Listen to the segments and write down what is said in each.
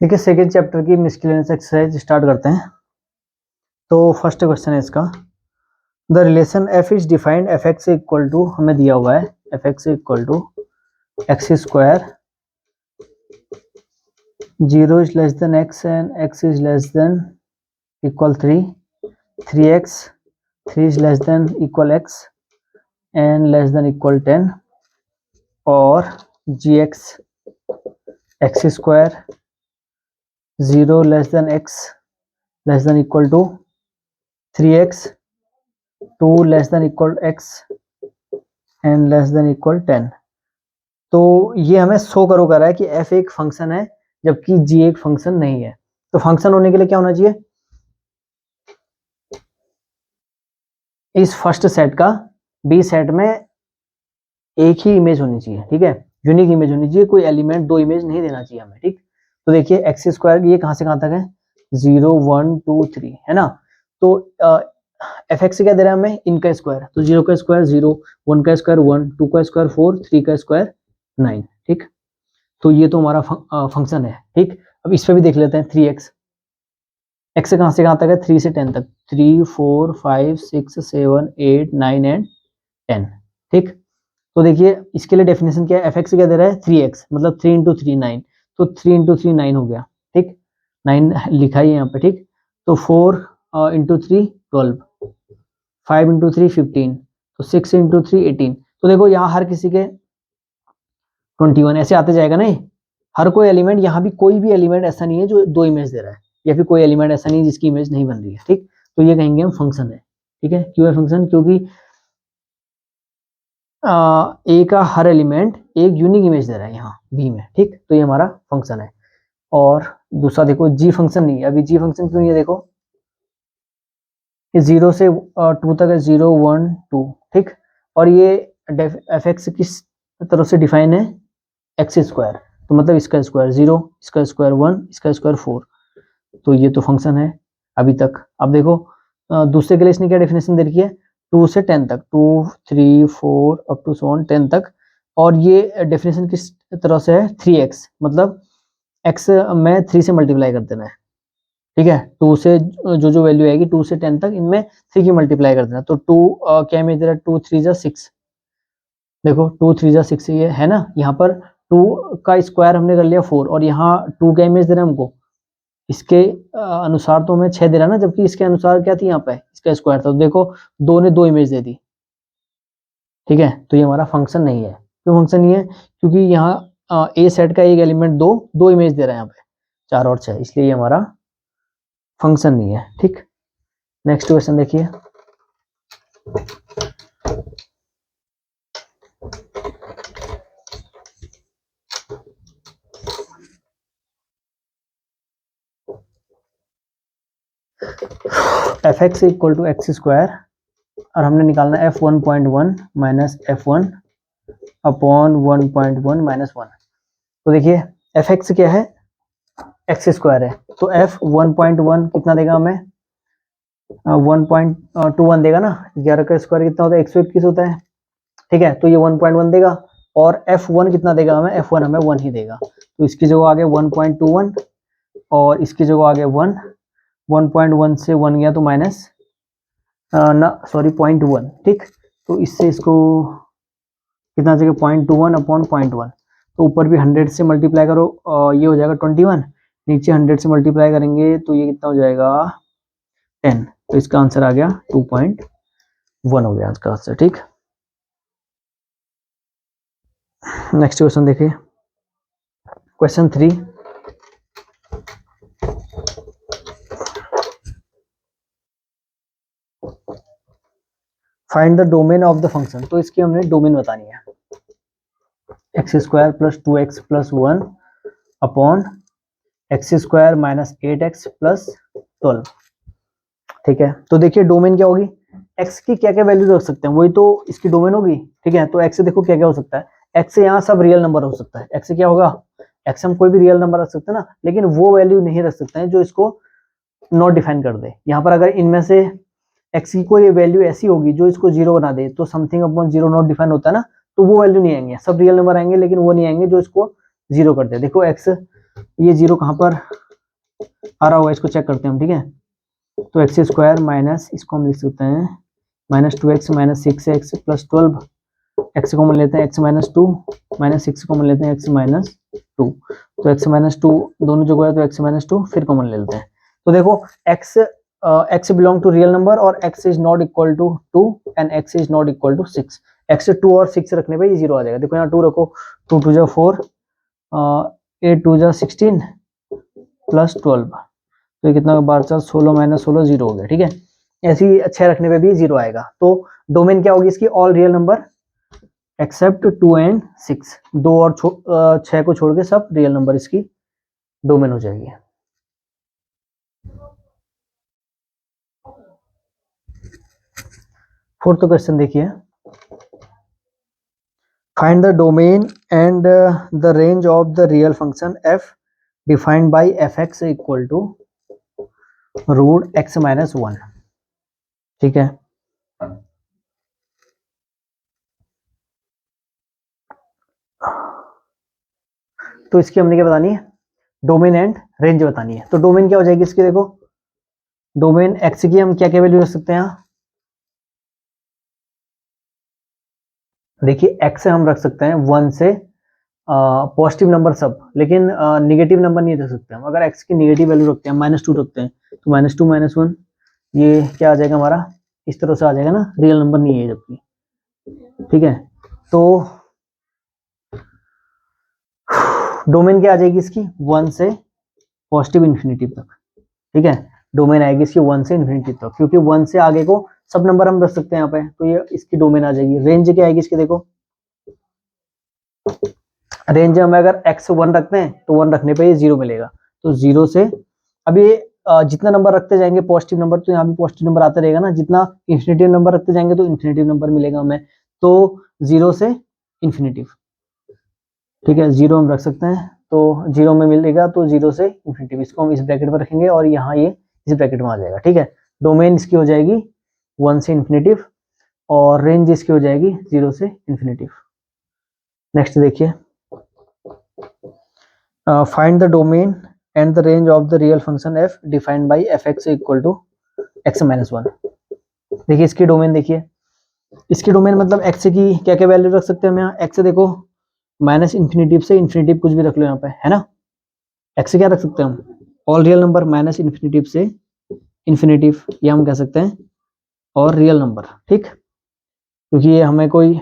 देखिए second chapter की miscellaneous exercise start करते हैं। तो फर्स्ट क्वेश्चन है इसका, the relation f is defined f x equal to, हमें दिया हुआ है f x equal to x square, 0 is less than x and x is less than equal 3, 3x 3 is less than equal x and less than equal 10, और g x x square 0 less than x less than equal to 3x 2 less than equal x and less than equal 10। तो ये हमें show करो कर रहा है कि f एक फंक्शन है जबकि g एक फंक्शन नहीं है। तो फंक्शन होने के लिए क्या होना चाहिए, इस फर्स्ट सेट का बी सेट में एक ही इमेज होनी चाहिए, ठीक है, यूनिक इमेज होनी चाहिए, कोई एलिमेंट दो इमेज नहीं देना चाहिए हमें, ठीक। तो देखिए एक्स स्क्वायर ये कहां से कहां तक है, 0 1 2 3 है ना। तो एफ एक्स क्या दे रहा है हमें, इनका स्क्वायर, तो 0 का स्क्वायर 0, 1 का स्क्वायर 1, 2 का स्क्वायर 4, 3 का स्क्वायर 9, ठीक। तो ये तो हमारा फंक्शन है, ठीक। अब इस पे भी देख लेते हैं 3x, x से कहां तक है, 3 से 10 तक, 3 4 5 6 7 8 9 एंड 10, ठीक। तो देखिए इसके लिए डेफिनेशन क्या है, एफ एक्स क्या दे रहा है 3x, मतलब 3 इंटू 3 9, तो 3 इंटू 3 9 हो गया, ठीक, 9 लिखा ही है यहाँ पे, ठीक। तो 4 इंटू 3 12, 5 इंटू 3 15, तो 6 इंटू 3 18। तो देखो यहाँ हर किसी के 21 ऐसे आते जाएगा नहीं, हर कोई एलिमेंट, यहाँ भी कोई भी एलिमेंट ऐसा नहीं है जो दो इमेज दे रहा है, या फिर कोई एलिमेंट ऐसा नहीं है जिसकी इमेज नहीं बन रही है, ठीक। तो ये कहेंगे हम फंक्शन है, ठीक है। क्यों है फंक्शन, क्योंकि ए का हर एलिमेंट एक यूनिक इमेज दे रहा है यहाँ बी में, ठीक। तो ये हमारा फंक्शन है। और दूसरा देखो जी फंक्शन नहीं है, अभी जी फंक्शन क्यों नहीं है, देखो ये 0 से 2 तक है, 0 1 2, ठीक। और ये एफ एक्स किस तरह से डिफाइन है, एक्स स्क्वायर, तो मतलब इसका स्क्वायर 0, इसका स्क्वायर 1, इसका स्क्वायर 4, तो ये तो फंक्शन है अभी तक। अब देखो दूसरे के लिए इसने क्या डेफिनेशन दे रखी है, 2 से 10 तक, 2 3 4 अप टू 10 तक, और ये डेफिनेशन किस तरह से है, 3x, मतलब x में 3 से मल्टीप्लाई कर देना है, ठीक है। 2 से जो वैल्यू आएगी 2 से 10 तक, इनमें 3 की मल्टीप्लाई कर देना, तो 2 क्या इमेज दे रहा है, 2 3 जा 6, देखो 2 3 जा 6 ये है ना। यहाँ पर 2 का स्क्वायर हमने कर लिया 4, और यहाँ 2 क्या इमेज दे रहा है हमको, इसके अनुसार तो हमें 6 दे रहा ना, जबकि इसके अनुसार क्या थी यहाँ पे, इसका स्क्वायर था, तो देखो 2 ने 2 इमेज दे दी, ठीक है। तो ये हमारा फंक्शन नहीं है। क्यों फंक्शन नहीं है, क्योंकि यहाँ ए सेट का एक एलिमेंट दो इमेज दे रहा है यहाँ पे 4 और 6, इसलिए ये हमारा फंक्शन नहीं है, ठीक। नेक्स्ट क्वेश्चन देखिए, F x equal to x square, और हमने निकालना F 1.1 minus F 1 upon 1.1 minus 1। तो देखिए एफ एक्स क्या है, एक्स स्क्वायर है, तो एफ 1.1 कितना देगा हमें, 1.21 देगा ना, 11 का स्क्वायर कितना होता है, 121 होता है, ठीक है। तो ये 1.1 देगा, और f1 कितना देगा हमें, f1 हमें 1 ही देगा, तो इसकी जगह आगे 1.21, और इसकी जगह आगे 1, 1.1 से 1 गया तो माइनस ना सॉरी 0.1, ठीक। तो इससे इसको कितना जगह 0.21 अपॉन 0.1, तो ऊपर भी 100 से मल्टीप्लाई करो, ये हो जाएगा 21, नीचे 100 से मल्टीप्लाई करेंगे तो ये कितना हो जाएगा 10, तो इसका आंसर आ गया 2.1 हो गया इसका आंसर, ठीक। नेक्स्ट क्वेश्चन देखिए, question 3, find the domain of the function. तो इसकी हमने डोमेन बतानी है, x square plus 2x plus 1 upon x square minus 8x plus 12, ठीक है। तो देखिए डोमेन क्या होगी, x की क्या क्या वैल्यू रख सकते हैं, वही तो इसकी डोमेन होगी, ठीक है। तो x से देखो क्या क्या हो सकता है, x से यहाँ सब रियल नंबर हो सकता है, x से क्या होगा, x हम कोई भी रियल नंबर रख सकते हैं ना, लेकिन वो वैल्यू नहीं रख सकते हैं जो इसको नॉट डिफाइन कर दे। यहाँ पर अगर इनमें से x की कोई वैल्यू ऐसी होगी जो इसको 0 बना दे, तो समथिंग अपॉन 0 नॉट डिफाइन होता है ना, तो वो वैल्यू नहीं आएंगे, सब रियल नंबर आएंगे, लेकिन वो नहीं आएंगे जो इसको 0 कर दे। देखो x ये जीरो कहाँ पर आ रहा होगा, इसको चेक करते हैं हम, ठीक है। तो एक्स स्क्वायर माइनस, इसको हम लिख सकते हैं -2x minus 6x plus 12, x common लेते हैं, एक्स माइनस 2 माइनस 6 कॉमन लेते हैं, एक्स माइनस 2, तो एक्स माइनस 2 दोनों जगह है तो एक्स माइनस 2 फिर कॉमन ले लेते हैं। तो देखो x belong to real number और x is not equal to 2 and x is not equal to 6। x 2 और 6 रखने पे ये जीरो आ जाएगा। देखो यहाँ 2 रखो, 2 2 जा 4, 8 2 जा 16 प्लस 12, तो ये कितना, 12 4 16 माइनस 16 जीरो हो गया, ठीक है। ऐसे ही 6 रखने पे भी जीरो आएगा। तो डोमेन क्या होगी इसकी, all real number except 2 and 6, 2 और 6 को छोड़ के सब रियल नंबर इसकी डोमेन हो जाएगी। फोर्थ क्वेश्चन देखिए, find the domain and the range of the real function f defined by fx equal to root x minus 1, ठीक है। तो इसकी हमने क्या बतानी है, डोमेन एंड रेंज बतानी है। तो डोमेन क्या हो जाएगी इसकी, देखो डोमेन x की हम क्या क्या वैल्यू रख सकते हैं, देखिए x से हम रख सकते हैं 1 से पॉजिटिव नंबर सब, लेकिन निगेटिव नंबर नहीं रख सकते हम। अगर x की निगेटिव वैल्यू रखते हैं, -2 रखते हैं, तो -2 -1 ये क्या आ जाएगा हमारा, इस तरह से आ जाएगा ना, रियल नंबर नहीं है जबकि, ठीक है। तो डोमेन क्या आ जाएगी इसकी, 1 से पॉजिटिव इन्फिनिटी तक, ठीक है। डोमेन आएगी इसकी 1 से इन्फिनिटी तक, क्योंकि 1 से आगे को सब नंबर हम रख सकते हैं यहाँ पे, तो ये इसकी डोमेन आ जाएगी। रेंज क्या आएगी इसकी, देखो रेंज में अगर x 1 रखते हैं तो 1 रखने पे ये 0 मिलेगा, तो 0 से, अब ये जितना नंबर रखते जाएंगे पॉजिटिव नंबर, तो यहाँ भी पॉजिटिव नंबर आता रहेगा ना, जितना इन्फिनिटिव नंबर रखते जाएंगे तो इन्फिनिटिव नंबर मिलेगा हमें, तो 0 से इन्फिनिटिव, ठीक है। 0 हम रख सकते हैं, तो 0 में मिलेगा, तो 0 से इन्फिनिटिव, इसको हम इस ब्रैकेट में रखेंगे और यहाँ ये इस ब्रैकेट में आ जाएगा, ठीक है। डोमेन इसकी हो जाएगी 1 से इन्फिनिटिव और रेंज इसकी हो जाएगी 0 से इन्फिनिटिव। नेक्स्ट देखिए, find the domain and the range of the real function f defined by fx equal to x minus 1। देखिए इसकी डोमेन, देखिए इसकी डोमेन मतलब x की क्या क्या वैल्यू रख सकते हैं हम यहाँ, x से देखो माइनस इन्फिनिटिव से इन्फिनिटिव कुछ भी रख लो यहाँ पे, है ना। x से क्या रख सकते हैं हम, all real number, minus infinitive से इन्फिनिटिव, ये हम कह सकते हैं और रियल नंबर, ठीक, क्योंकि ये हमें कोई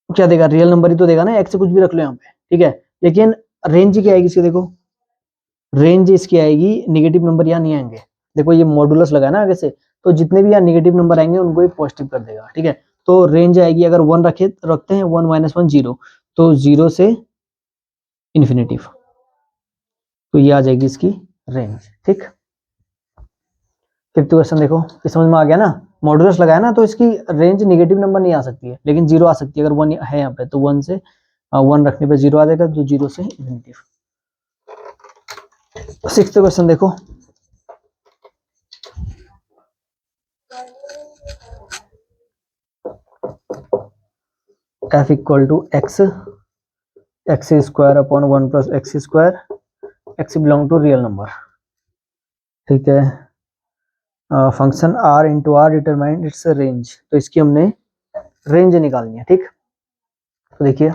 क्या देगा, रियल नंबर ही तो देगा ना, x से कुछ भी रख लो यहाँ पे, ठीक है। लेकिन रेंज क्या आएगी इसकी, देखो रेंज इसकी आएगी, नेगेटिव नंबर यहाँ नहीं आएंगे, देखो ये मॉडुलस लगा है ना आगे से, तो जितने भी यहाँ नेगेटिव नंबर आएंगे उनको ही पॉजिटिव कर देगा, ठीक है। तो रेंज आएगी, अगर 1 रखते हैं, 1 - 1 0, तो 0 से इन्फिनिटिव, तो ये आ जाएगी इसकी रेंज, ठीक। फिफ्थ क्वेश्चन देखो, ये समझ में आ गया ना, मॉडुलस लगाया ना, तो इसकी रेंज नेगेटिव नंबर नहीं आ सकती है, लेकिन 0 आ सकती है। अगर 1 है यहाँ पे, तो 1 से 1 रखने पे 0 आ जाएगा, तो 0 से इन्फिनिटिव। सिक्स्थ क्वेश्चन देखो, f equal to x square upon 1 plus X square, x belong to real number, ठीक है। Function r into R determine its range, तो इसकी हमने रेंज निकालनी है, ठीक। तो देखिए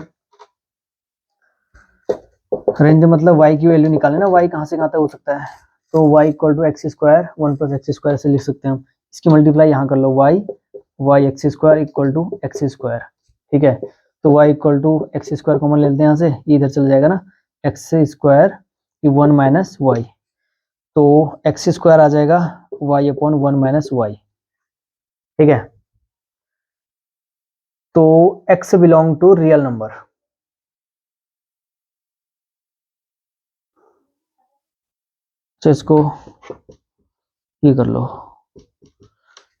रेंज मतलब y की वैल्यू निकालना है ना, y कहाँ से कहाँ तक हो सकता है, तो y equal to x square 1 plus X square से लिख सकते हैं हम, इसकी मल्टीप्लाई यहाँ कर लो, y X square equal to x square, ठीक है। तो y equal to x square common ले लेते हैं यहाँ से, ये इधर चल जाएगा ना, एक्स स्क्वायर 1 माइनस वाई, तो एक्स स्क्वायर आ जाएगा y अपॉन 1 माइनस वाई, ठीक है। तो x belong to real number, तो इसको ये कर लो,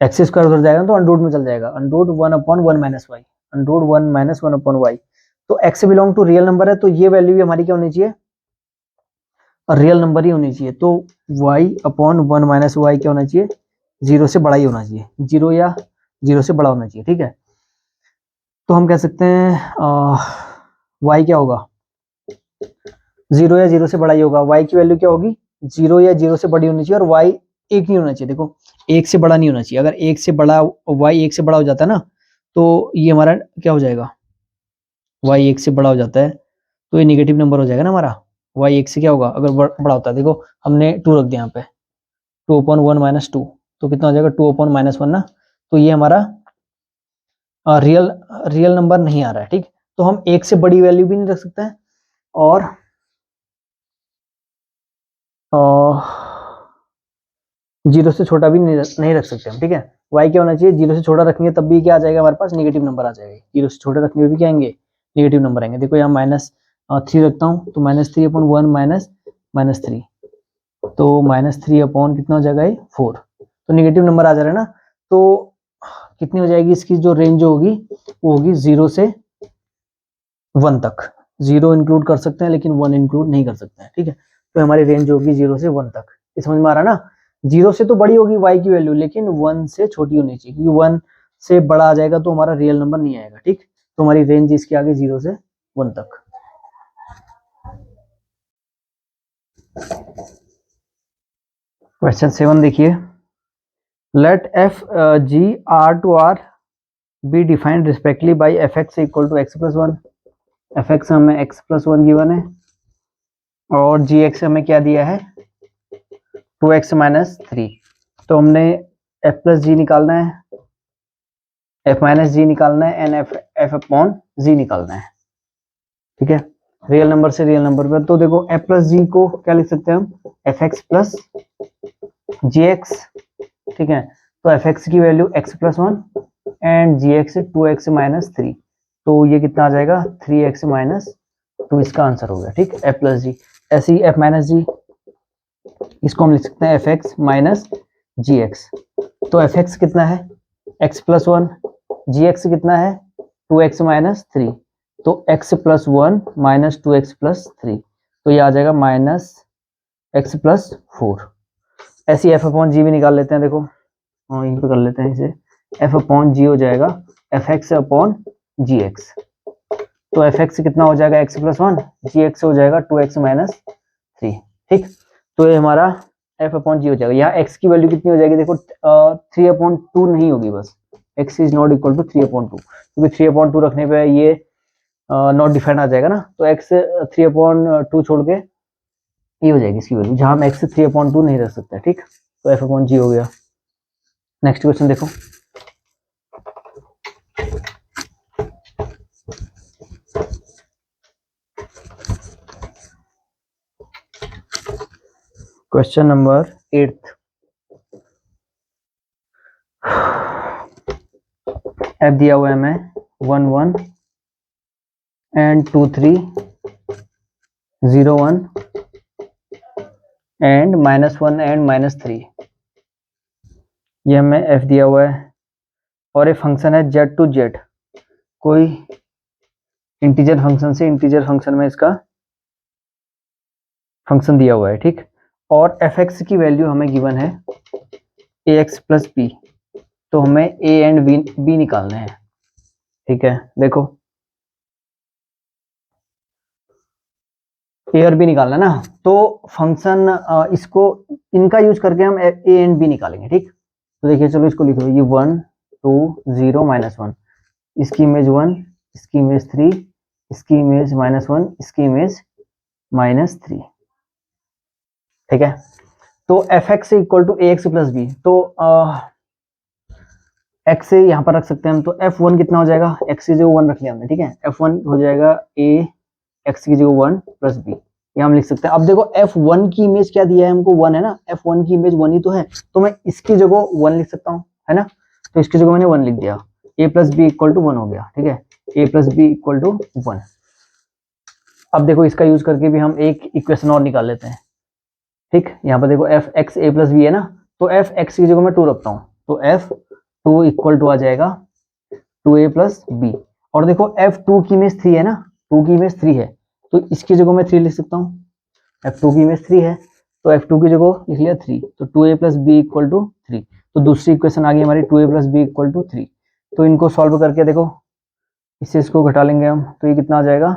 एक्स स्क्वायर उधर जाएगा तो अंडरूट में चल जाएगा, under root 1 upon 1 minus Y, under root 1 minus 1 upon Y. तो x belong to real number है, तो ये वैल्यू भी हमारी क्या होनी चाहिए, रियल नंबर ही होनी चाहिए। तो y अपॉन 1 माइनस वाई क्या होना चाहिए, 0 से बड़ा ही होना चाहिए, 0 या 0 से बड़ा होना चाहिए, ठीक है। तो हम कह सकते हैं y क्या होगा, 0 या 0 से बड़ा ही होगा। y की वैल्यू क्या होगी, 0 या 0 से बड़ी होनी चाहिए, और y 1 नहीं होना चाहिए। देखो 1 से बड़ा नहीं होना चाहिए, अगर 1 से बड़ा y 1 से बड़ा हो जाता है ना, तो ये हमारा क्या हो जाएगा, y 1 से बड़ा हो जाता है तो ये नेगेटिव नंबर हो जाएगा ना हमारा। y 1 से क्या होगा, अगर बड़ा होता है, देखो हमने 2 रख दिया यहाँ पे, 2/1 - 2, तो कितना हो जाएगा 2/-1 ना। तो ये हमारा रियल नंबर नहीं आ रहा है, ठीक। तो हम 1 से बड़ी वैल्यू भी नहीं रख सकते हैं, और 0 से छोटा भी नहीं रख सकते हम, ठीक है। y क्या होना चाहिए, 0 से छोटा रखेंगे तब भी क्या आ जाएगा हमारे पास, नेगेटिव नंबर आ जाएगा। 0 से छोटा रखने में भी क्या आएंगे, नेगेटिव नंबर आएंगे। देखो यहाँ -3 रखता हूँ, तो -3/1 -3, तो -3 कितना हो जाएगा, ये 4, तो नेगेटिव नंबर आ जा रहा है ना। तो कितनी हो जाएगी इसकी जो रेंज होगी, वो होगी 0 से 1 तक। 0 इंक्लूड कर सकते हैं लेकिन 1 इंक्लूड नहीं कर सकते हैं, ठीक है। तो हमारी रेंज होगी 0 से 1 तक। ये समझ में आ रहा है ना। 0 से तो बड़ी होगी y की वैल्यू, लेकिन 1 से छोटी होनी चाहिए, क्योंकि 1 से बड़ा आ जाएगा तो हमारा रियल नंबर नहीं आएगा, ठीक। तो हमारी रेंज इसके आगे 0 से 1 तक। क्वेश्चन 7 देखिए, late f g r to r be defined respectively by fx equal to x plus 1। fx हमें x plus 1 गिवन है, और gx हमें क्या दिया है, 2x - 3। तो हमने f plus g निकालना है, f minus g निकालना है, एंड f अपॉन g निकालना है, ठीक है। रियल नंबर से रियल नंबर पर, तो देखो f plus g को क्या लिख सकते हैं हम, fx plus gx, ठीक है। तो fx की value x plus 1 and gx 2x - 3, तो ये कितना आ जाएगा, 3x - 2, इसका आंसर हो गया, ठीक। f plus g, ऐसे ही f minus g, इसको हम लिख सकते हैं fx minus gx। तो fx कितना है, x plus 1, gx कितना है, 2x - 3, तो x plus 1 minus 2x plus 3, तो ये आ जाएगा -x plus 4। ऐसी f अपॉन g भी निकाल लेते हैं, देखो यहीं पे कर लेते हैं इसे, f अपॉन g हो जाएगा fx अपॉन gx। तो fx कितना हो जाएगा, x plus 1, gx हो जाएगा 2x - 3, ठीक। तो ये हमारा f अपॉन जी हो जाएगा। यहाँ x की वैल्यू कितनी हो जाएगी, देखो 3/2 नहीं होगी, बस x is not equal to 3/2, क्योंकि 3/2 रखने पे ये नॉट डिफाइंड आ जाएगा ना। तो x 3/2 छोड़ के ये हो जाएगी इसकी वैल्यू, जहां हम x 3/2 नहीं रख सकते, ठीक। तो f अपॉन जी हो गया। नेक्स्ट क्वेश्चन देखो, क्वेश्चन नंबर 8। f दिया हुआ है हमें 1 1 एंड 2 3 0 1 एंड -1 एंड -3, ये हमें f दिया हुआ है, और ये फंक्शन है z to z, कोई इंटीजर फंक्शन से इंटीजर फंक्शन में इसका फंक्शन दिया हुआ है, ठीक। और fx की वैल्यू हमें गिवन है ax प्लस b, तो हमें a एंड b निकालने हैं, ठीक है। देखो a और b निकालना है ना, तो फंक्शन इसको इनका यूज करके हम a एंड b निकालेंगे, ठीक। तो देखिए चलो इसको लिखो, ये 1 2 0 -1, इसकी इमेज 1, इसकी इमेज 3, इसकी इमेज -1, इसकी इमेज -3, ठीक है। तो fx equal to ax plus b, तो x से यहाँ पर रख सकते हैं हम, तो f1 कितना हो जाएगा, x की जगह 1 रख लिया हमने, ठीक है। f1 हो जाएगा a x की जगह 1 प्लस b, ये हम लिख सकते हैं। अब देखो f1 की इमेज क्या दिया है हमको, 1 है ना, f1 की इमेज 1 ही तो है, तो मैं इसकी जगह 1 लिख सकता हूँ, है ना। तो इसकी जगह मैंने 1 लिख दिया, a plus B equal to 1 हो गया, ठीक है। a plus B equal to 1। अब देखो इसका यूज करके भी हम एक इक्वेशन और निकाल लेते हैं, ठीक। यहाँ पर देखो एफ एक्स ए प्लस बी है ना, तो एफ एक्स की जगह मैं 2 रखता हूँ, तो एफ 2 इक्वल टू आ जाएगा 2a प्लस बी। और देखो f2 की इमेज 3 है ना, 2 की इमेज 3 है, तो इसकी जगह मैं 3 लिख सकता हूँ, f2 की इमेज 3 है, तो f2 की जगह लिख लिया 3, तो 2a plus B equal to 3। तो दूसरी इक्वेशन आ गई हमारी 2a plus B equal to 3। तो इनको सॉल्व करके देखो, इससे इसको घटा लेंगे हम, तो ये कितना आ जाएगा,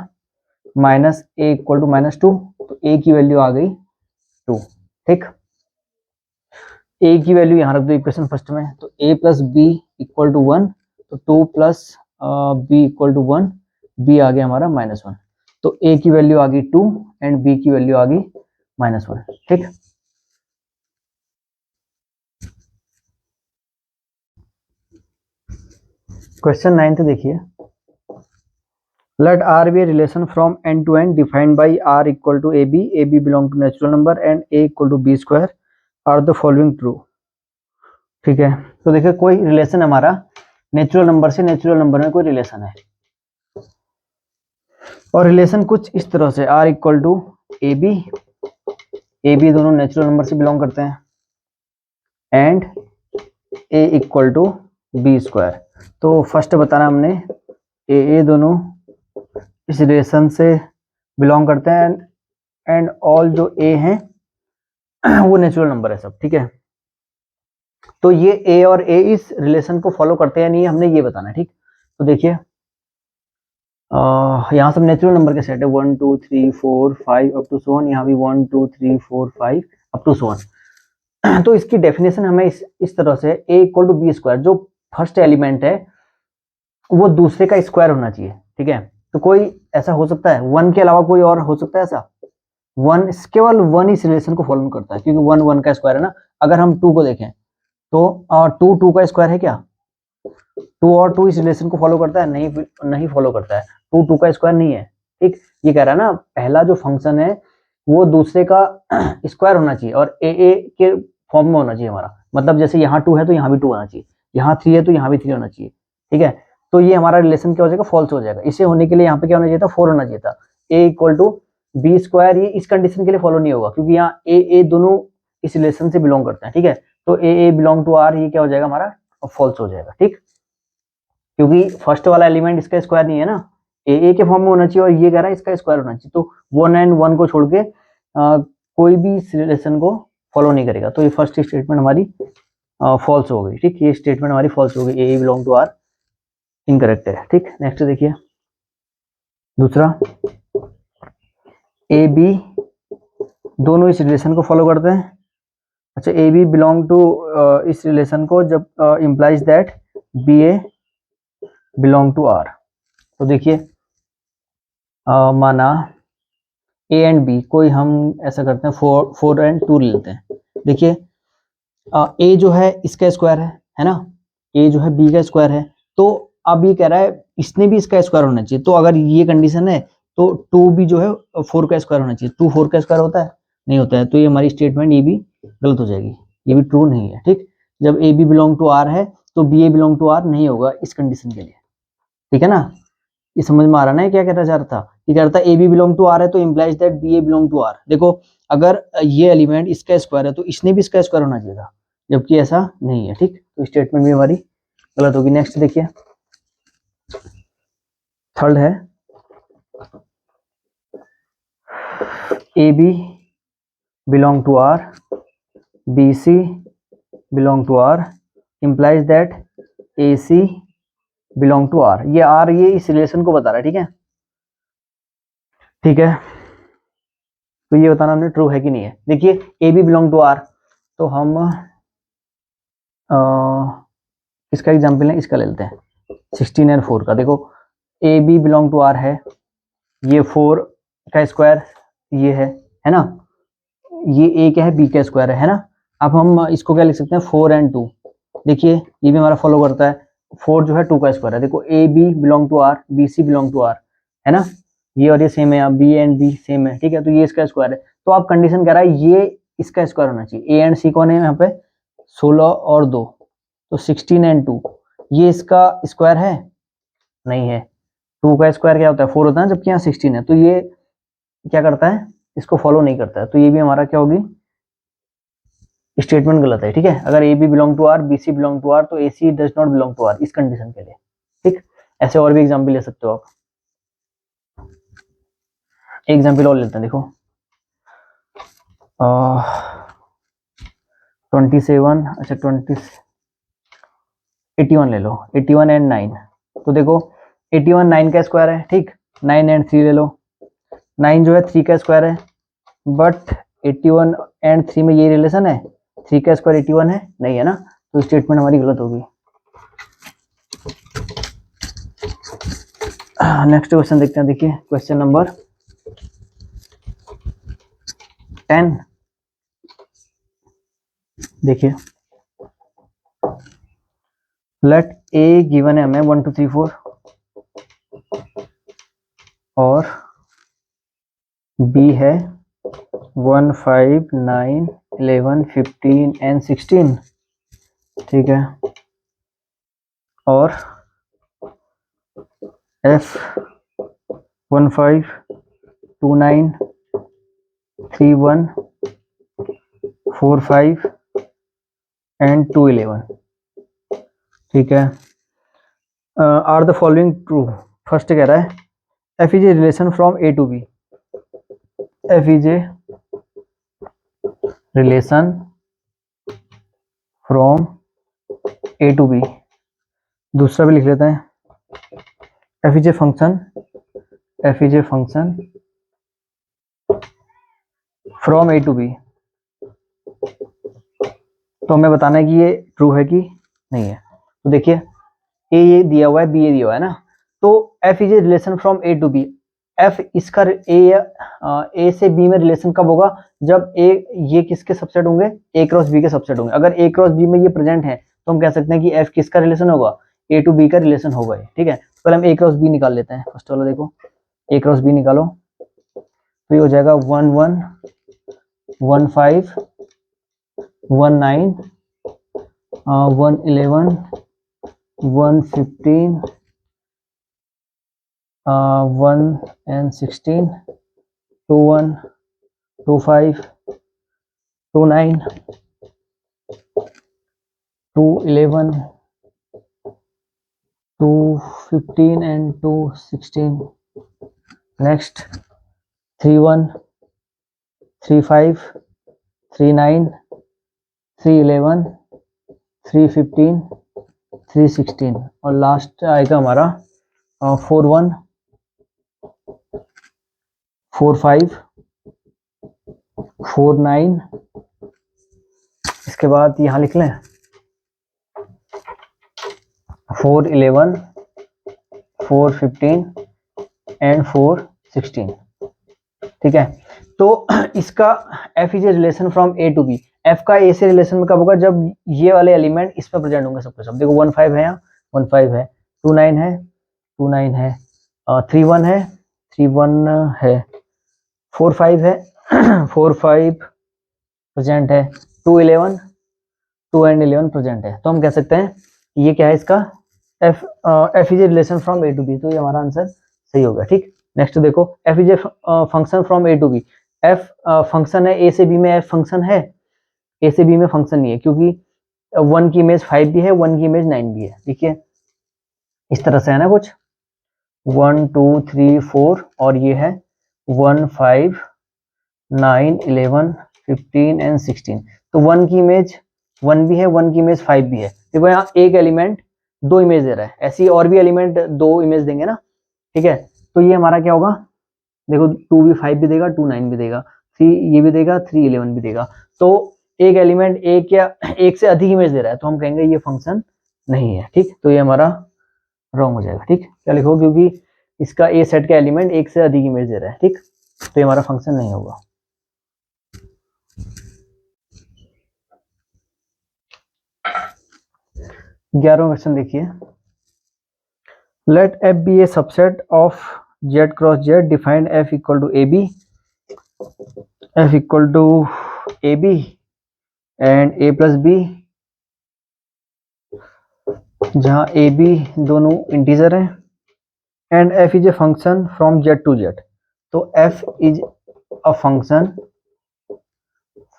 -a इक्वल टू -2, तो a की वैल्यू आ गई 2। ठीक, a की वैल्यू यहाँ रख दो इक्वेशन फर्स्ट में, तो a plus B equal to 1, तो 2 plus B equal to 1, b आ गया हमारा -1। तो a की वैल्यू आ गई 2 एंड b की वैल्यू आ गई -1। ठीक, क्वेश्चन 9 देखिए, let R be a relation from end to end defined by R equal to AB belong to natural number and A equal to B square are the following true। ठीक है, तो देखिए कोई relation हमारा natural number से natural number में कोई relation है, और रिलेशन कुछ इस तरह से R इक्वल टू AB दोनों नेचुरल नंबर से बिलोंग करते हैं, and A equal to B square. तो फर्स्ट बताना हमने ए दोनों इस रिलेशन से बिलोंग करते हैं, एंड ऑल जो ए हैं वो नेचुरल नंबर है सब। ठीक है, तो ये ए और ए इस रिलेशन को फॉलो करते हैं नहीं, हमने ये बताना है। ठीक, तो देखिए यहाँ सब नेचुरल नंबर के सेट है, 1 2 3 4 5 अप टू सो ऑन, यहाँ भी 1 2 3 4 5 अप टू सो ऑन। तो इसकी डेफिनेशन हमें इस तरह से ए इक्वल टू बी स्क्वायर, जो फर्स्ट एलिमेंट है वो दूसरे का स्क्वायर होना चाहिए। ठीक है, तो कोई ऐसा हो सकता है, 1 के अलावा कोई और हो सकता है ऐसा? केवल 1 इस रिलेशन को फॉलो करता है, क्योंकि 1 1 का स्क्वायर है ना। अगर हम 2 को देखें तो 2 2 का स्क्वायर है क्या? 2 और 2 इस रिलेशन को फॉलो करता है? नहीं फॉलो करता है, 2 2 का स्क्वायर नहीं है। ठीक, ये कह रहा है ना पहला जो फंक्शन है वो दूसरे का स्क्वायर होना चाहिए और ए के फॉर्म में होना चाहिए हमारा, मतलब जैसे यहाँ 2 है तो यहाँ भी 2 होना चाहिए, यहाँ 3 है तो यहाँ भी 3 होना चाहिए। ठीक है, तो ये हमारा रिलेशन क्या हो जाएगा? फॉल्स हो जाएगा। इसे होने के लिए यहाँ पे क्या होना चाहिए था? 4 होना चाहिए था। ए इक्वल टू बी स्क्वायर, ये इस कंडीशन के लिए फॉलो नहीं होगा, क्योंकि यहाँ ए दोनों इस रिलेशन से बिलोंग करते हैं। ठीक है, तो ए बिलोंग टू आर, ये क्या हो जाएगा हमारा? फॉल्स हो जाएगा। ठीक, क्योंकि फर्स्ट वाला एलिमेंट इसका स्क्वायर नहीं है ना, ए के फॉर्म में होना चाहिए, और ये कह रहा है इसका स्क्वायर होना चाहिए। तो 1 एंड 1 को छोड़ के कोई भी इस रिलेशन को फॉलो नहीं करेगा। तो ये फर्स्ट स्टेटमेंट हमारी फॉल्स हो गई। ठीक, ये स्टेटमेंट हमारी फॉल्स हो गई, ए बिलोंग टू आर इनकरेक्ट है। ठीक, नेक्स्ट देखिए दूसरा, ए बी दोनों इस रिलेशन को फॉलो करते हैं। अच्छा, ए बी बिलोंग टू इस रिलेशन को जब implies that B A belong to R. तो देखिए माना ए एंड बी, कोई हम ऐसा करते हैं 4 एंड 2 ले लेते हैं। देखिए ए जो है इसका स्क्वायर है ना, ए जो है बी का स्क्वायर है, तो अब ये कह रहा है इसने भी इसका स्क्वायर होना चाहिए। तो अगर ये कंडीशन है तो 2 भी जो है 4 का स्क्वायर होना चाहिए। 2 4 का स्क्वायर होता है? नहीं होता है, तो ये हमारी स्टेटमेंट ये भी गलत हो जाएगी, ये भी ट्रू नहीं है। ठीक, जब A B belong to R है तो B A belong to R नहीं होगा इस कंडीशन के लिए। ठीक है ना, ये समझ में आ रहा है क्या कहना चाह रहा था? ये कह रहा था A B belong to R है तो implies that B A belong to R. देखो अगर ये एलिमेंट इसका स्क्वायर है तो इसने भी इसका स्क्वायर होना चाहिए था, जबकि ऐसा नहीं है। ठीक, तो स्टेटमेंट भी हमारी गलत होगी। नेक्स्ट देखिए, थर्ड है A B belong to R, B C belong to R, implies that A C belong to R. ये आर ये इस रिलेशन को बता रहा है। ठीक है, ठीक है, तो ये बताना हमने ट्रू है कि नहीं है। देखिए A B belong to R, तो हम इसका एग्जाम्पल है, इसका ले लेते हैं 16 एंड 4 का। देखो A B belong to R है, ये 4 का स्क्वायर ये है ना, ये ए क्या है? बी का स्क्वायर है ना। अब हम इसको क्या लिख सकते हैं? 4 एंड 2। देखिए ये भी हमारा फॉलो करता है, 4 जो है 2 का स्क्वायर है। देखो A B belong to R, B C belong to R, है ना, ये और ये सेम है, बी एंड बी सेम है। ठीक है, तो ये इसका स्क्वायर है। तो आप कंडीशन कह रहा है ये इसका स्क्वायर होना चाहिए। ए एंड सी कौन है यहाँ पे? 16 और 2, तो 16 एंड 2, ये इसका स्क्वायर है? नहीं है। 2 का स्क्वायर क्या होता है? 4 होता है, जबकि यहाँ 16 है। तो ये क्या करता है? इसको फॉलो नहीं करता है। तो ये भी हमारा क्या होगी? स्टेटमेंट गलत है। ठीक है, अगर a B belong to R, B C belong to R, तो a c does not belong to R इस कंडीशन के लिए। ठीक, ऐसे और भी एग्जाम्पल ले सकते हो आप। एग्जाम्पल और लेते हैं, देखो 27, अच्छा 81 ले लो, 81 एंड 9। तो देखो 81 9 का स्क्वायर है। ठीक, 9 एंड 3 ले लो, 9 जो है 3 का स्क्वायर है, बट 81 एंड 3 में ये रिलेशन है, 3 का स्क्वायर 81 है, नहीं है ना, तो स्टेटमेंट हमारी गलत होगी। नेक्स्ट क्वेश्चन देखते हैं, देखिए क्वेश्चन नंबर 10। देखिए लेट ए गिवन है हमें 1 2 3 4 और बी है 1 5 9 11 15 एंड 16, ठीक है, और एफ 1 5 2 9 3 1 4 5 एंड 2 11, ठीक है। Are the following true. First कह रहा है F is a relation from A to B, F is a relation from A to B. दूसरा भी लिख लेते हैं, F is a function, F is a function from A to B. तो हमें बताना है कि ये ट्रू है कि नहीं है। तो देखिए ए ये दिया हुआ है, बी ये दिया हुआ है ना, तो F is a relation from A to B. F इसका ए से बी में रिलेशन कब होगा, जब ए ये किसके सबसेट होंगे, ए क्रॉस बी के सबसेट होंगे। अगर ए क्रॉस बी में ये प्रेजेंट है तो हम कह सकते हैं कि एफ किसका रिलेशन होगा, ए टू बी का रिलेशन होगा, ठीक है। पहले हम ए क्रॉस बी निकाल लेते हैं। फर्स्ट वाला देखो, ए क्रॉस बी निकालो तो ये हो जाएगा 1 1 1 5 1 9 1 11 1 15 1 and 16 2 1 2 5 2 9 2 11 2 15 and 2 16, next 3 1 3 5 3 9 3 11 3 15 3 16 और लास्ट आएगा हमारा 4 1 4 5 4 9, इसके बाद यहाँ लिख लें 4 11 4 15 एंड 4 16, ठीक है। तो इसका F is a relation from A to B. F का ए से रिलेशन में कब होगा, जब ये वाले एलिमेंट इसमें प्रेजेंट होंगे सबके सब। देखो 1 5 है, यहाँ 1 5 है, 2 9 है, 2 9 है, 3 1 है, 3 1 है, 4 5 है 4 5 प्रेजेंट है, 2 11 2 एंड 11 प्रेजेंट है। तो हम कह सकते हैं ये क्या है इसका F is a relation from A to B. तो ये हमारा आंसर सही होगा, ठीक। नेक्स्ट देखो F is a function from A to B. F function है ए से बी में, एफ फंक्शन है ए से बी में, फंक्शन नहीं है क्योंकि 1 की इमेज 5 भी है, 1 की इमेज 9 भी है। देखिए इस तरह से है ना कुछ 1 2 3 4 और ये है 1 5 9 11 15 एंड 16। तो 1 की इमेज 1 भी है, 1 की इमेज 5 भी है। देखो यहाँ एक एलिमेंट 2 इमेज दे रहा है, ऐसी और भी एलिमेंट 2 इमेज देंगे ना, ठीक है। तो ये हमारा क्या होगा, देखो 2 भी 5 भी देगा, 2 9 भी देगा, 3 ये भी देगा, 3 11 भी देगा। तो एक एलिमेंट एक या एक से अधिक इमेज दे रहा है तो हम कहेंगे ये फंक्शन नहीं है, ठीक। तो ये हमारा रॉन्ग हो जाएगा, ठीक। क्या लिखो, क्योंकि इसका ए सेट का एलिमेंट एक से अधिक इमेज दे रहा है, ठीक, तो ये हमारा फंक्शन नहीं होगा। ग्यारहवां क्वेश्चन देखिए, let f be a subset of Z cross Z, defined f equal to a b, f equal to a b and a plus b, जहां ए बी दोनों इंटीजर हैं, and f is a function from Z to Z. तो F is a function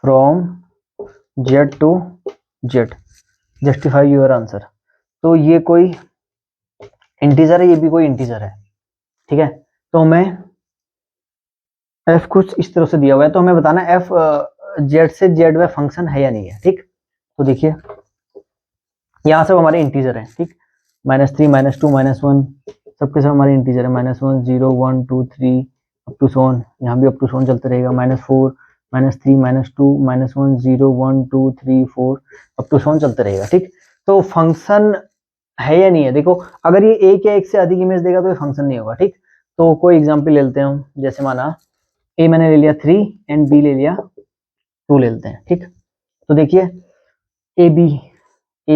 from Z to Z, justify your answer. तो ये कोई integer है, ये भी कोई इंटीजर है, ठीक है। तो हमें एफ कुछ इस तरह से दिया हुआ है, तो हमें बताना एफ जेड से जेड में फंक्शन है या नहीं है, ठीक। तो देखिए यहाँ सब हमारे इंटीजर हैं, ठीक, -3 -2 -1 सबके सब हमारे इंटीजर है, -1 0 1 2 3 अप टू सोन, यहाँ भी अप टू सोन चलते रहेगा, -4 -3 -2 -1 0 1 2 3 4 अप टू सोन चलते रहेगा, ठीक। तो फंक्शन है या नहीं है, देखो अगर ये एक या एक से अधिक इमेज देगा तो ये फंक्शन नहीं होगा, ठीक। तो कोई एग्जांपल ले लेते हैं हम, जैसे माना ए मैंने ले लिया 3 एंड बी ले लिया 2 ले लेते हैं, ठीक। तो देखिए ए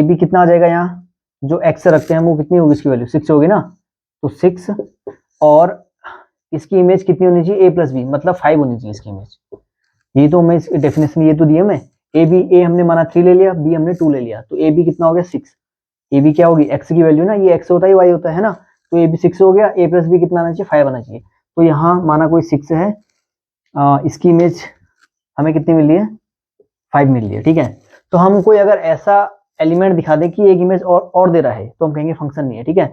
बी कितना आ जाएगा, यहाँ जो एक्स रखते हैं वो कितनी होगी, इसकी वैल्यू 6 होगी ना, तो 6 और इसकी इमेज कितनी होनी चाहिए, ए प्लस बी, मतलब 5 होनी चाहिए इसकी इमेज। ये तो मैं डेफिनेशन ये तो दी है मैं, ए हमने माना 3 ले लिया, बी हमने 2 ले लिया, तो ए बी कितना हो गया 6। ए बी क्या होगी, एक्स की वैल्यू ना, ये एक्स होता है वाई होता है ना, तो ए बी 6 हो गया, ए प्लस बी कितना आना चाहिए 5 आना चाहिए। तो यहाँ माना कोई 6 है, इसकी इमेज हमें कितनी मिल रही है 5 मिल रही है, ठीक है। तो हम कोई अगर ऐसा एलिमेंट दिखा दे कि एक इमेज और दे रहा है तो हम कहेंगे फंक्शन नहीं है, ठीक है।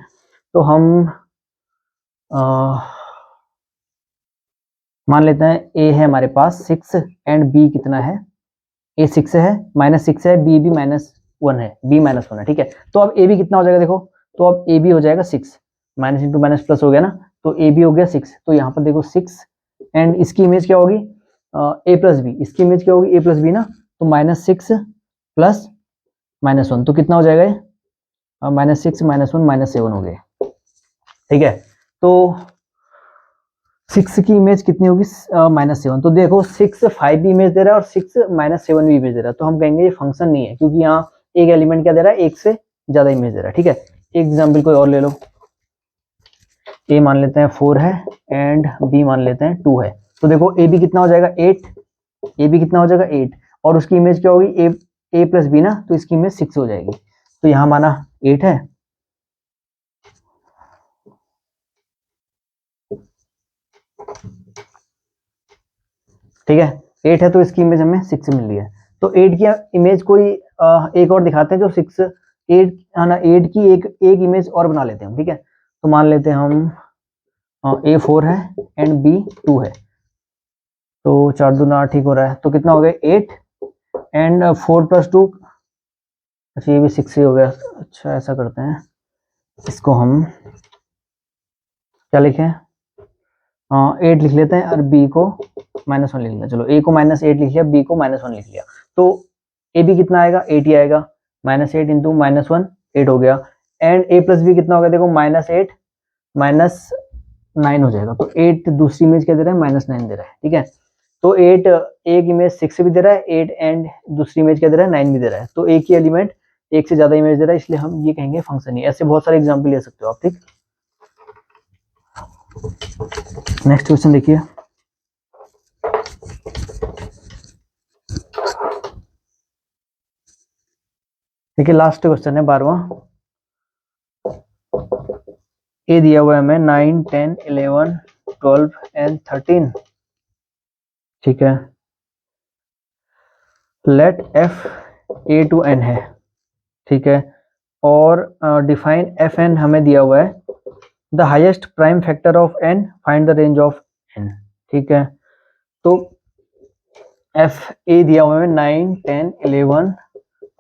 तो हम मान लेते हैं ए है हमारे पास 6 एंड बी कितना है, ए 6 है, -6 है, बी भी -1 है, बी -1 है, ठीक है। तो अब ए बी कितना हो जाएगा देखो, तो अब ए बी हो जाएगा 6, माइनस इंटू माइनस प्लस हो गया ना, तो ए बी हो गया 6। तो यहाँ पर देखो 6 एंड इसकी इमेज क्या होगी ए प्लस बी, इसकी इमेज क्या होगी ए प्लस बी ना, तो -6 प्लस -1, तो कितना हो जाएगा ये -6 -1 -7 हो गए, ठीक है। तो 6 की इमेज कितनी होगी -7, तो देखो 6 5 भी इमेज दे रहा है और 6 -7 भी इमेज दे रहा है, तो हम कहेंगे ये फंक्शन नहीं है, क्योंकि यहाँ एक एलिमेंट क्या दे रहा है, एक से ज्यादा इमेज दे रहा है, ठीक है। एक एग्जाम्पल कोई और ले लो, ए मान लेते हैं 4 है एंड बी मान लेते हैं 2 है, तो देखो ए बी कितना हो जाएगा 8, ए बी कितना हो जाएगा 8 और उसकी इमेज क्या होगी ए प्लस बी ना, तो इसकी इमेज 6 हो जाएगी, तो यहाँ माना 8 है, ठीक है 8 है, तो इसकी इमेज हमें 6 मिल रही है। तो 8 की इमेज कोई एक और दिखाते हैं जो 6 8 है ना, 8 की एक इमेज और बना लेते हैं हम, ठीक है। तो मान लेते हैं हम ए 4 है एंड बी 2 है, तो 4 दूना 8 ठीक हो रहा है, तो कितना हो गया 8 एंड 4 + 2, अच्छा ये भी 6 ही हो गया। अच्छा ऐसा करते हैं, इसको हम क्या लिखें, 8 लिख लेते हैं और बी को -1 लिख लिया, चलो ए को -8 लिख लिया, बी को -1 लिख लिया, तो ए बी कितना आएगा 8 ही आएगा, -8 इंटू -1 8 हो गया, एंड ए प्लस बी कितना हो गया देखो -8 -9 हो जाएगा, तो 8 दूसरी इमेज क्या दे रहा है -9 दे रहा है, ठीक है। तो 8 एक इमेज 6 भी दे रहा है, 8 एंड दूसरी इमेज क्या दे रहा है 9 भी दे रहा है, तो एक ही एलिमेंट एक से ज्यादा इमेज दे रहा है, इसलिए हम ये कहेंगे फंक्शन ही। ऐसे बहुत सारे एग्जाम्पल ले सकते हो आप, ठीक। नेक्स्ट क्वेश्चन देखिए, देखिए लास्ट क्वेश्चन है 12वां। ए दिया हुआ है हमें 9 10 11 12 एंड 13, ठीक है। Let F A to N है, ठीक है, और डिफाइन एफ एन हमें दिया हुआ है, the highest prime factor of N, find the range of N, ठीक है। तो एफ ए दिया हुआ है 9 10 11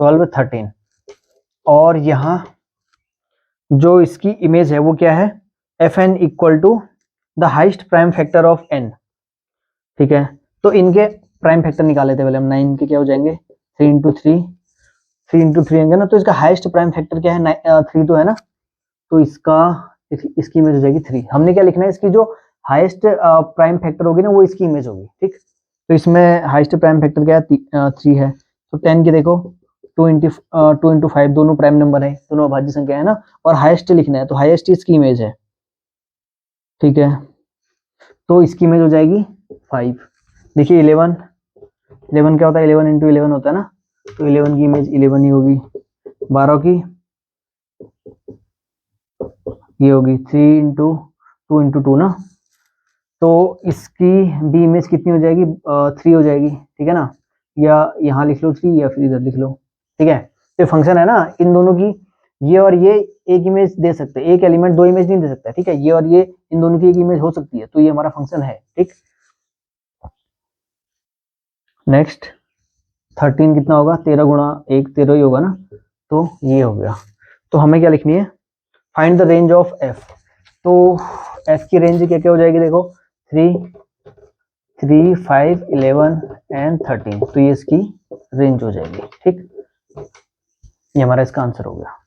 12 13, और यहाँ जो इसकी इमेज है वो क्या है, F N equal to the highest prime factor of N, ठीक है। तो इनके प्राइम फैक्टर निकाल लेते हैं पहले हम, 9 के क्या हो जाएंगे 3 इंटू 3 होंगे ना, तो इसका हाइस्ट प्राइम फैक्टर क्या है 3 तो है ना, तो इसकी इमेज हो जाएगी 3। हमने क्या लिखना है, इसकी जो हाईएस्ट प्राइम फैक्टर होगी ना वो इसकी इमेज होगी, ठीक। तो इसमें हाईएस्ट प्राइम फैक्टर क्या है 3 है, तो 10 की देखो 2 इंटू 5 दोनों प्राइम नंबर है, दोनों अभाज्य संख्या है ना, और हाईएस्ट लिखना है, तो हाईएस्ट इसकी इमेज है, ठीक है। तो इसकी इमेज हो जाएगी 5। देखिए 11 क्या होता है, 11 इंटू 11 होता है ना, तो 11 की इमेज 11 ही होगी, 12 की ये होगी 3 इंटू 2 इंटू 2 ना, तो इसकी भी इमेज कितनी हो जाएगी 3 हो जाएगी, ठीक है ना, या यहाँ लिख लो 3 या फिर इधर लिख लो, ठीक है। तो फंक्शन है ना, इन दोनों की ये और ये एक इमेज दे सकते हैं, एक एलिमेंट दो इमेज नहीं दे सकता, ठीक है, ये और ये इन दोनों की एक इमेज हो सकती है, तो ये हमारा फंक्शन है, ठीक। नेक्स्ट 13 कितना होगा, 13 गुणा 1 13 ही होगा ना, तो ये हो गया। तो हमें क्या लिखनी है, find the range of F, तो एफ की रेंज क्या क्या हो जाएगी देखो 3, 3, 5, 11 एंड 13, तो ये इसकी रेंज हो जाएगी। ठीक, ये हमारा इसका आंसर हो गया।